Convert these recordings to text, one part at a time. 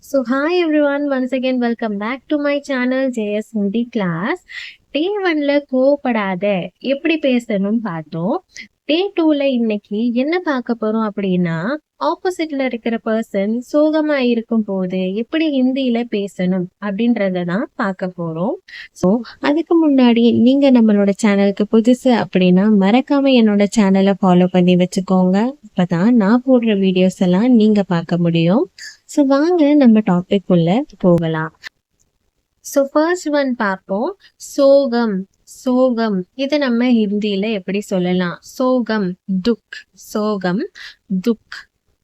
So hi everyone, once again welcome back to my channel JS Hindi class. Day 1ல கோவப்படாத எப்படி பேசணும் பார்த்தோம். Day 2ல இன்னைக்கு என்ன பார்க்க போறோம் அப்படின்னா, ஆப்போசிட்ல இருக்கிற பர்சன் சோகமா இருக்கும் போது எப்படி ஹிந்தியில பேசணும் அப்படின்றத தான் பார்க்க போறோம். ஸோ அதுக்கு முன்னாடி நீங்க நம்மளோட சேனலுக்கு புதுசு அப்படின்னா மறக்காம என்னோட சேனலை ஃபாலோ பண்ணி வச்சுக்கோங்க. அப்பதான் நான் போடுற வீடியோஸ் எல்லாம் நீங்க பார்க்க முடியும். ஸோ வாங்க நம்ம டாபிக் உள்ள போகலாம். ஸோ ஃபர்ஸ்ட் ஒன் பார்ப்போம். சோகம். சோகம் இதை நம்ம ஹிந்தியில எப்படி சொல்லலாம்? சோகம் துக். சோகம் துக்.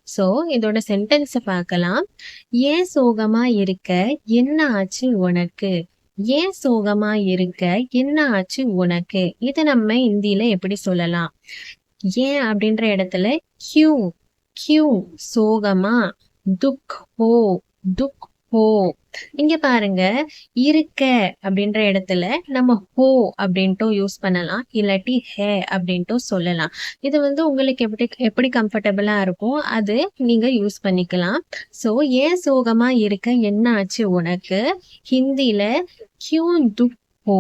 ஸோ இதோட சென்டென்ஸை பார்க்கலாம். ஏன் சோகமா இருக்க, என்ன ஆச்சு உனக்கு? ஏன் சோகமா இருக்க, என்ன ஆச்சு உனக்கு? இதை நம்ம ஹிந்தியில எப்படி சொல்லலாம்? ஏன் அப்படின்ற இடத்துல கியூ. கியூ சோகமா. துக் ஹோ. துக் ஹோ. இங்க பாருங்க, இருக்க அப்படின்ற இடத்துல நம்ம ஹோ அப்படின்ட்டு யூஸ் பண்ணலாம், இல்லாட்டி ஹே அப்படின்ட்டு சொல்லலாம். இது உங்களுக்கு எப்படி கம்ஃபர்டபுளா இருக்கும் அது நீங்க யூஸ் பண்ணிக்கலாம். ஸோ ஏன் சோகமா இருக்க, என்ன ஆச்சு உனக்கு? ஹிந்தியில கியூ துக் ஹோ,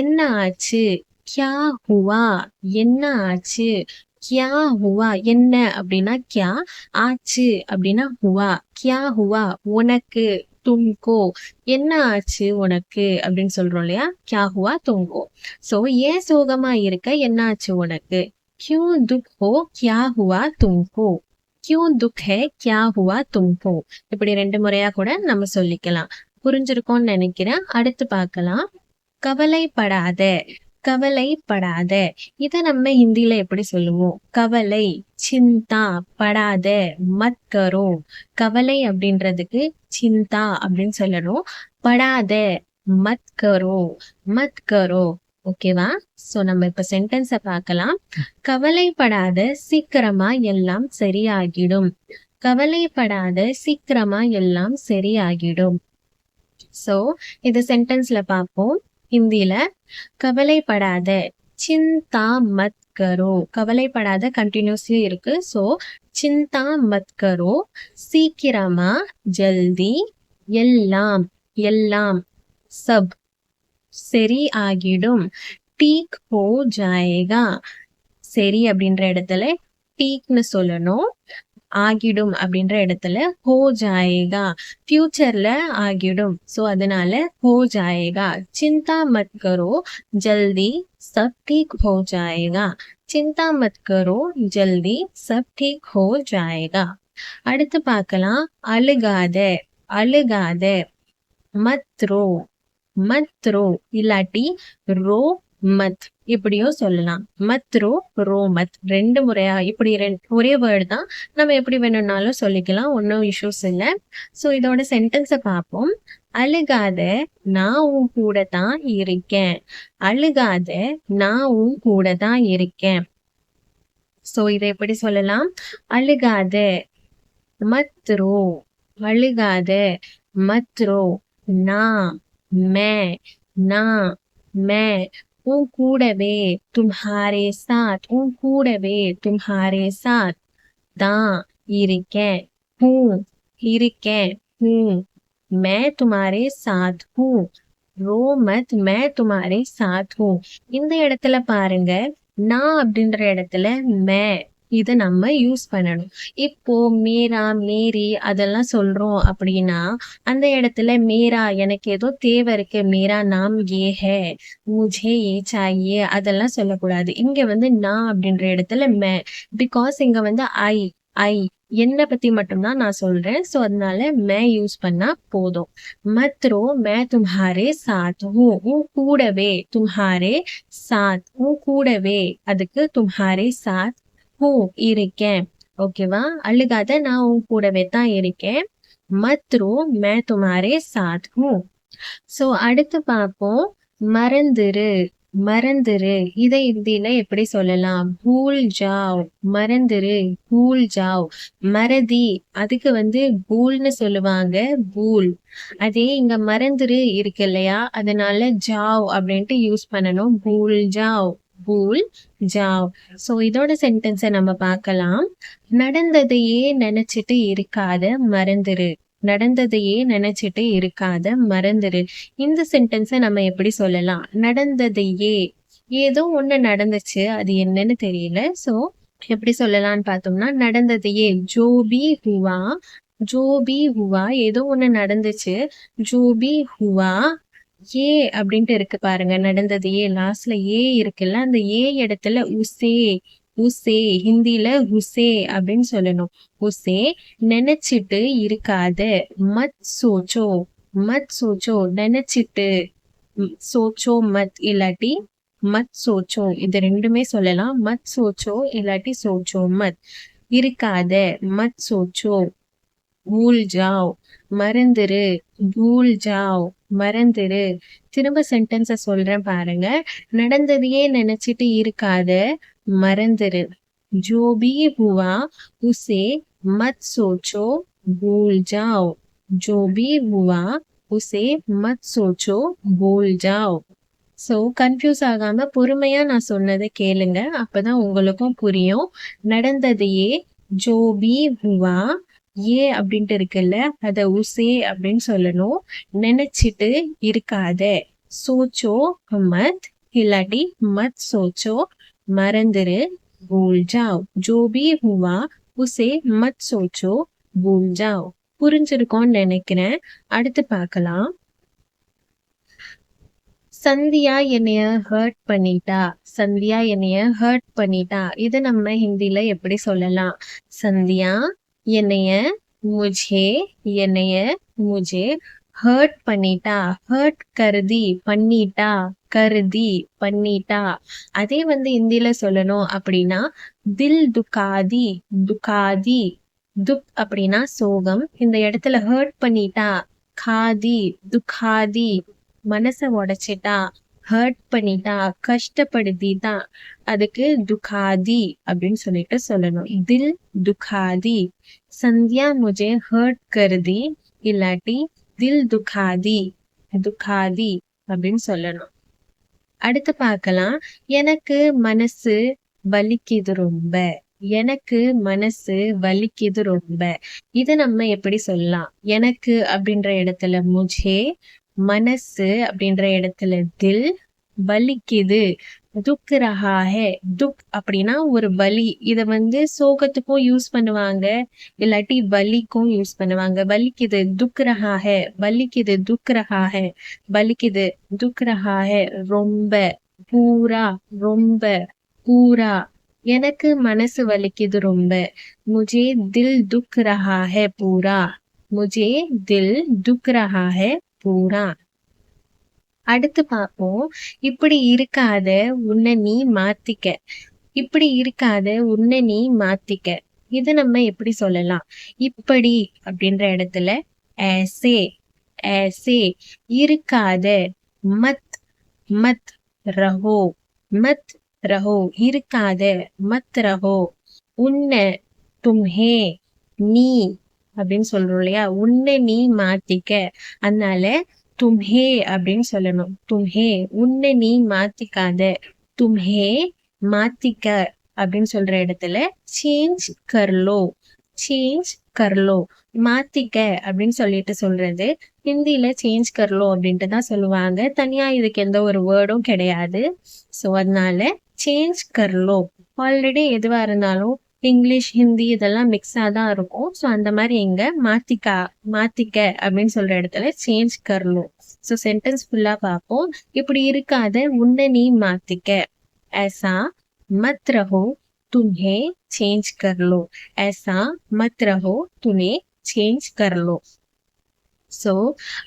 என்ன ஆச்சு? கியா ஹுவா, என்ன ஆச்சு? கியா ஹுவா என்ன அப்படின்னா கியா, ஆச்சு அப்படின்னா ஹுவா. கியா ஹுவா உனக்கு, தும்கோ என்ன ஆச்சு உனக்கு அப்படின்னு சொல்றோம் இல்லையா? கியா ஹுவா தும்கோ. சோ ஏன் சோகமா இருக்க, என்ன ஆச்சு உனக்கு? கியூ துக் ஹோ கியா ஹுவா தும்கோ. கியூ துக் ஹே கியா ஹுவா தும்கோ. இப்படி 2 முறையா கூட நம்ம சொல்லிக்கலாம். புரிஞ்சிருக்கோம்னு நினைக்கிறேன். அடுத்து பார்க்கலாம். கவலைப்படாத. கவலைப்படாத இத நம்ம ஹிந்தியில எப்படி சொல்லுவோம்? கவலை சிந்தா, படாத மத் கரோ. கவலை அப்படின்றதுக்கு சிந்தா அப்படின்னு சொல்லணும். படாத மத் கரோ. மத் கரோ. ஓகேவா? சோ நம்ம இப்ப சென்டென்ஸ பார்க்கலாம். கவலைப்படாத, சீக்கிரமா எல்லாம் சரியாகிடும். கவலைப்படாத, சீக்கிரமா எல்லாம் சரியாகிடும். சோ இது சென்டென்ஸ்ல பார்ப்போம். ஹிந்தியில கவலைப்படாத, சிந்தா மத் கரோ. கவலைப்படாத கண்டினியூஸ்லி இருக்கு. சோ சிந்தா மத் கரோ, சீக்கிரமா, ஜல்தி, எல்லாம், எல்லாம், சப் சரி ஆகிடும். டீக் ஹோ ஜாயேகா. சரி அப்படின்ற இடத்துல டீக்னு சொல்லணும். ஆகிடும் அப்படின்ற இடத்துல ஹோ ஜாயேகா. ஃபியூச்சர்ல ஆகிடும். சோ அதனால ஹோ ஜாயேகா. சிந்தா மத் கரோ, ஜல்தி சப் டீக் ஹோ ஜாயேகா. சிந்தா மத் கரோ, ஜல்தி சப் டீக் ஹோ ஜாயேகா. அடுத்து பார்க்கலாம். அழுகாத. அழுகாத மத் ரோ. மத் ரோ இல்லாட்டி ரோ மத் இப்படியோ சொல்லலாம். மத் ரோ, ரோ மத் 2 முறையா இப்படி ஒரே வேர்டு தான், நம்ம எப்படி வேணும்னாலும் சொல்லிக்கலாம், ஒன்றும் இஷ்யூஸ் இல்லை. ஸோ இதோட சென்டென்ஸை பார்ப்போம். அழுகாத, நான் உன் கூட தான் இருக்கேன். அழுகாத, நான் உன் கூட தான் இருக்கேன். ஸோ இதை எப்படி சொல்லலாம்? அழுகாத மத் ரோ. அழுகாத மத் ரோ. நான், मैं, ना, मैं உன் கூடவே, தும்ஹாரே சாத். உன் கூடவே, தும்ஹாரே சாத் தான் இருக்கேன். ஹூ இருக்கேன். ஹூ मैं तुम्हारे साथ हूँ. ரோ மத் मैं तुम्हारे साथ हूँ. இந்த இடத்துல பாருங்க, நான் அப்படின்ற இடத்துல மே இதை நம்ம யூஸ் பண்ணணும். இப்போ மேரா, மேரி அதெல்லாம் சொல்றோம் அப்படின்னா அந்த இடத்துல மேரா எனக்கு ஏதோ தேவை இருக்கு, மேரா நாம் ஏ ஹே, முझे ये चाहिए அதெல்லாம் சொல்லக்கூடாது. இங்க நான் அப்படின்ற இடத்துல மே. பிகாஸ் இங்க ஐ என்ன பத்தி மட்டும்தான் நான் சொல்றேன். சோ அதனால மே யூஸ் பண்ணா போதும். மத்ரோ மே தும்ஹாரே சாத் ஹூ. உன் கூடவே, தும்ஹாரே சாத் உன் கூடவே, அதுக்கு தும்ஹாரே சாத் ஹூ இருக்கேன். ஓகேவா? அழுகாத, நான் உன் கூடவே தான் இருக்கேன். மத்ரோ மே தும்ஹாரே சாத் ஹூ. சோ அடுத்து பார்ப்போம். மறந்துரு. மறந்துரு இதை ஹிந்தியில எப்படி சொல்லலாம்? பூல் ஜாவ். மறந்துரு, பூல் ஜாவ். மறதி அதுக்கு பூல்னு சொல்லுவாங்க, பூல். அதே இங்க மறந்துரு இருக்கு இல்லையா, அதனால ஜாவ் அப்படின்ட்டு யூஸ் பண்ணணும். Pool ஜாவ், pool ஜாவ். சோ இதோட சென்டென்ஸை நம்ம பார்க்கலாம். நடந்ததையே நினைச்சிட்டு இருக்காத, மறந்துரு. நடந்ததையே நினைச்சிட்டு இருக்காத, மறந்துரு. இந்த சென்டென்ஸை நம்ம எப்படி சொல்லலாம்? நடந்ததையே, ஏதோ ஒண்ணு நடந்துச்சு, அது என்னன்னு தெரியல. சோ எப்படி சொல்லலாம்னு பார்த்தோம்னா, நடந்ததையே ஜோபி ஹுவா, ஜோபி ஹுவா, ஏதோ ஒண்ணு நடந்துச்சு, ஜோபி ஹுவா. ஏ அப்படின்ட்டு இருக்கு பாருங்க, நடந்ததையே லாஸ்ட்ல ஏ இருக்குல்ல, அந்த ஏ இடத்துல உசே, உசே ஹிந்தில உசே அப்படின்னு சொல்லணும். உசே நினைச்சிட்டு இருக்காத, மத் சோச்சோ, மத் சோச்சோ நினைச்சிட்டு, சோச்சோ மத் இல்லாட்டி மத் சோச்சோ, இது ரெண்டுமே சொல்லலாம். மத் சோச்சோ இல்லாட்டி சோச்சோ மத். இருக்காத, மத் சோச்சோ, பூல் ஜாவ், மறந்துரு, பூல் ஜாவ், மறந்துரு. திரும்ப சென்டென்ஸ சொல்றேன் பாருங்க. நடந்ததையே நினைச்சிட்டு இருக்காத, மறந்துரு. जो भी हुआ उसे मत सोचो, भूल जाओ. जो भी हुआ उसे मत सोचो, भूल जाओ. ஸோ கன்ஃபியூஸ் ஆகாம பொறுமையா நான் சொன்னதை கேளுங்க, அப்பதான் உங்களுக்கும் புரியும். நடந்ததையே ஜோபி ஹுவா, ஏ அப்படின்ட்டு இருக்குல்ல, அத உசே அப்படின்னு சொல்லணும். நினைச்சிட்டு இருக்காத, சோச்சோ மத் இல்லாட்டி மத் சோச்சோ, மறந்துரு, भूल जाओ. जो भी हुआ उसे मत सोचो, भूल जाओ. புரிஞ்சிருக்கும்னு நினைக்கிறேன். அடுத்து பார்க்கலாம். சந்தியா என்னைய ஹர்ட் பண்ணிட்டா, சந்தியா என்னைய ஹர்ட் பண்ணிட்டா. இதை நம்ம ஹிந்தில எப்படி சொல்லலாம்? சந்தியா என்னைய, முझे, என்னைய முझे ஹர்ட் பண்ணிட்டா, ஹர்ட் கருதி, பண்ணிட்டா, கருதி, பண்ணிட்டா. அதே இந்தியில சொல்லணும் அப்படின்னா, தில் துக்காதி, துக்காதி. துக் அப்படின்னா சோகம், இந்த இடத்துல ஹர்ட் பண்ணிட்டா, காதி, துக்காதி, மனச உடைச்சிட்டா, ஹர்ட் பண்ணிட்டா, கஷ்டப்படுத்திட்டா, அதுக்கு துக்காதி அப்படின்னு சொல்லிட்டு சொல்லணும். தில் துக்காதி. சந்தியா முझे ஹர்ட் கருதி இல்லாட்டி தில் துக்காதி, துக்காதி அப்படின்னு சொல்லணும். அடுத்து பார்க்கலாம். எனக்கு மனசு வலிக்குது ரொம்ப, எனக்கு மனசு வலிக்குது ரொம்ப. இத நம்ம எப்படி சொல்லலாம்? எனக்கு அப்படின்ற இடத்துல முझे, மனசு அப்படின்ற இடத்துல தில், வலிக்குது, துக் ரஹா ஹே. துக் அப்படின்னா ஒரு வலி. இத சோகத்துக்கும் யூஸ் பண்ணுவாங்க, இல்லாட்டி வலிக்கும் யூஸ் பண்ணுவாங்க. வலிக்குது, துக் ரஹா ஹே, வலிக்குது, துக் ரஹா ஹே, வலிக்குது, துக் ரஹா ஹே, ரொம்ப, பூரா, ரொம்ப, பூரா. எனக்கு மனசு வலிக்குது ரொம்ப, முझे தில் துக் ரஹா ஹே பூரா, முझे தில் துக் ரஹா ஹே பூரா. அடுத்து பார்ப்போம். இப்படி இருக்காத, உன்னை நீ மாத்திக்க. இப்படி இருக்காத, உன்னை நீ மாத்திக்க. இது நம்ம எப்படி சொல்லலாம்? இப்படி அப்படின்ற இடத்துல ऐसे, ऐसे. இருக்காத, மத், மத் ரஹோ, மத் ரஹோ. இருக்காத, மத் ரஹோ. உன்னை, தும்ஹே, நீ அப்படின்னு சொல்றோம் இல்லையா? உன்னை நீ மாத்திக்க, அதனால தும்ஹே அப்படின்னு சொல்லணும். தும்ஹே, உன்னை நீ மாத்திக்காத. தும்ஹே மாத்திக்க அப்படின்னு சொல்ற இடத்துல சேஞ்ச் கர்லோ, சேஞ்ச் கர்லோ. மாத்திக்க அப்படின்னு சொல்லிட்டு சொல்றது ஹிந்தில சேஞ்ச் கர்லோ அப்படின்ட்டு தான் சொல்லுவாங்க. தனியா இதுக்கு எந்த ஒரு வேர்டும் கிடையாது. ஸோ அதனால சேஞ்ச் கர்லோ. ஆல்ரெடி எதுவா இருந்தாலும் இங்கிலீஷ், ஹிந்தி இதெல்லாம் மிக்ஸா தான் இருக்கும். ஸோ அந்த மாதிரி இங்க மாத்திக்கா, மாத்திக்க அப்படின்னு சொல்ற இடத்துல சேஞ்ச் கர்லோ. ஸோ சென்டென்ஸ் ஃபுல்லா பார்ப்போம். இப்படி இருக்காத, உன்னை நீ மாத்திக்க. ऐसा मत रहो, तुम्हें चेंज कर लो. ऐसा मत रहो, तुम्हें चेंज कर लो. ஸோ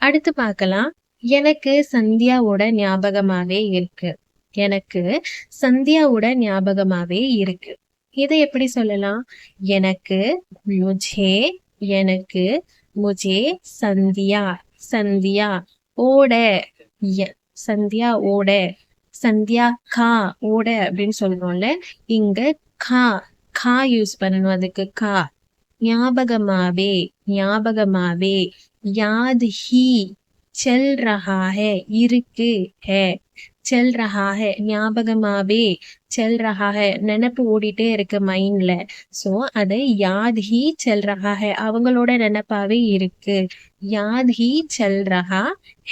அடுத்து பார்க்கலாம். எனக்கு சந்தியாவோட ஞாபகமாவே இருக்கு, எனக்கு சந்தியாவோட ஞாபகமாவே இருக்கு. இதை எப்படி சொல்லலாம்? எனக்கு, முझे, எனக்கு, முझे சந்தியா, சந்தியா ஓட, சந்தியா ஓட, சந்தியா கா, ஓட அப்படின்னு சொல்றோம்ல, இங்க கா, கா யூஸ் பண்ணணும். அதுக்கு கா. ஞாபகமாவே, ஞாபகமாவே. याद ही चल रहा है, இருக்கு है, चल रहा है. ஞாபகமாவே चल रहा है நினைப்பு ஓடிட்டே இருக்கு மைண்ட்ல. சோ அது யாத் ஹி चल रहा है அவங்களோட நினைப்பாவே இருக்கு. याद ही चल रहा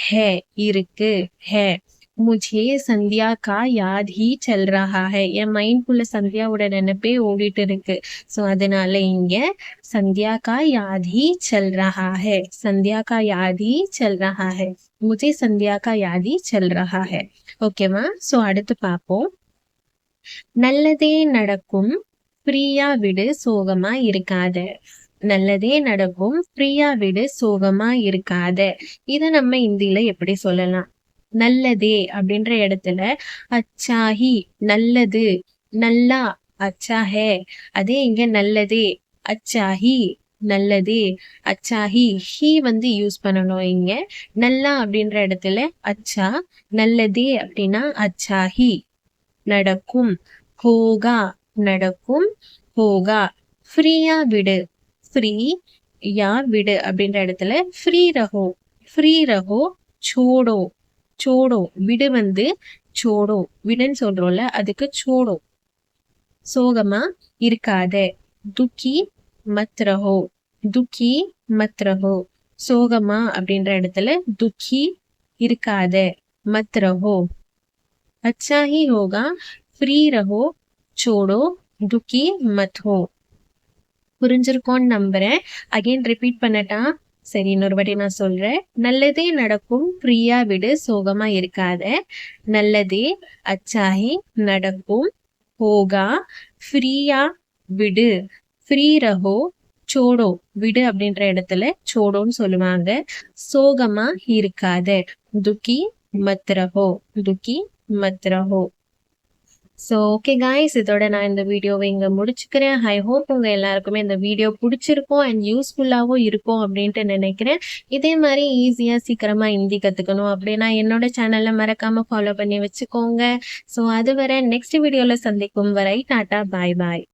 है இருக்கு है. मुझे संध्या का याद ही चल रहा है என் மைண்ட்குள்ள சந்தியாவோட நினைப்பே ஓடிட்டு இருக்கு. சோ அதனால இங்க संध्या का याद ही चल रहा है. संध्या का याद ही चल रहा है. मुझे संध्या का याद ही चल रहा है. ஓகேவா? சோ அடுத்து பார்ப்போம். நல்லதே நடக்கும் பிரியா விடு சோகமா இருக்காத. நல்லதே நடக்கும் பிரியா விடு சோகமா இருக்காத. இத நம்ம இந்தியில எப்படி சொல்லலாம்? நல்லதே அப்படின்ற இடத்துல அச்சாஹி நல்லது, நல்லா அச்சா ஹே. அதே இங்க நல்லதே அச்சாஹி நல்லதே அச்சாஹி ஹி வந்து யூஸ் பண்ணணும். இங்க நல்லா அப்படின்ற இடத்துல அச்சா, நல்லதே அப்படின்னா அச்சாஹி. நடக்கும் ஹோகா நடக்கும் ஹோகா. ஃப்ரீயா விடு ஃப்ரீ யா விடு அப்படின்ற இடத்துல ஃப்ரீ ரஹோ சோடோ. சோடோ விடு வந்து சோடோ விடுன்னு சொல்றோம்ல அதுக்கு சோடோ. சோகமா இருக்காத. துக்கி மத் ரஹோ துக்கி மத் ரஹோ. சோகமா அப்படின்ற இடத்துல துக்கி இருக்காத மத் ரஹோ. अच्छा ही होगा फ्री रहो छोड़ो दुखी मत हो. புரிஞ்சிருக்கோன்னு நம்புறேன். அகைன் ரிப்பீட் பண்ணட்டா? சரி, இன்னொரு வாட்டி நான் சொல்றேன். நல்லதே நடக்கும் ஃப்ரீயா விடு சோகமா இருக்காத. நல்லதே அச்சாஹி நடக்கும் ஹோகா ஃப்ரீயா விடு. ஃப்ரீ ரஹோ சோடோ விடு அப்படின்ற இடத்துல சோடோன்னு சொல்லுவாங்க. சோகமா இருக்காத. துக்கி மத் ரஹோ துக்கி மத் ரஹோ. ஸோ ஓகே காய்ஸ், இதோட நான் இந்த வீடியோவை இங்கே முடிச்சுக்கிறேன். ஐ ஹோப் உங்கள் எல்லாருக்குமே இந்த வீடியோ பிடிச்சிருக்கும் அண்ட் யூஸ்ஃபுல்லாகவும் இருக்கும் அப்படின்ட்டு நினைக்கிறேன். இதே மாதிரி ஈஸியாக சீக்கிரமாக ஹிந்தி கற்றுக்கணும் அப்படின்னா என்னோட சேனலில் மறக்காமல் ஃபாலோ பண்ணி வச்சுக்கோங்க. ஸோ அதுவரை நெக்ஸ்ட் வீடியோவில் சந்திக்கும் வரை டாட்டா பாய் பாய்.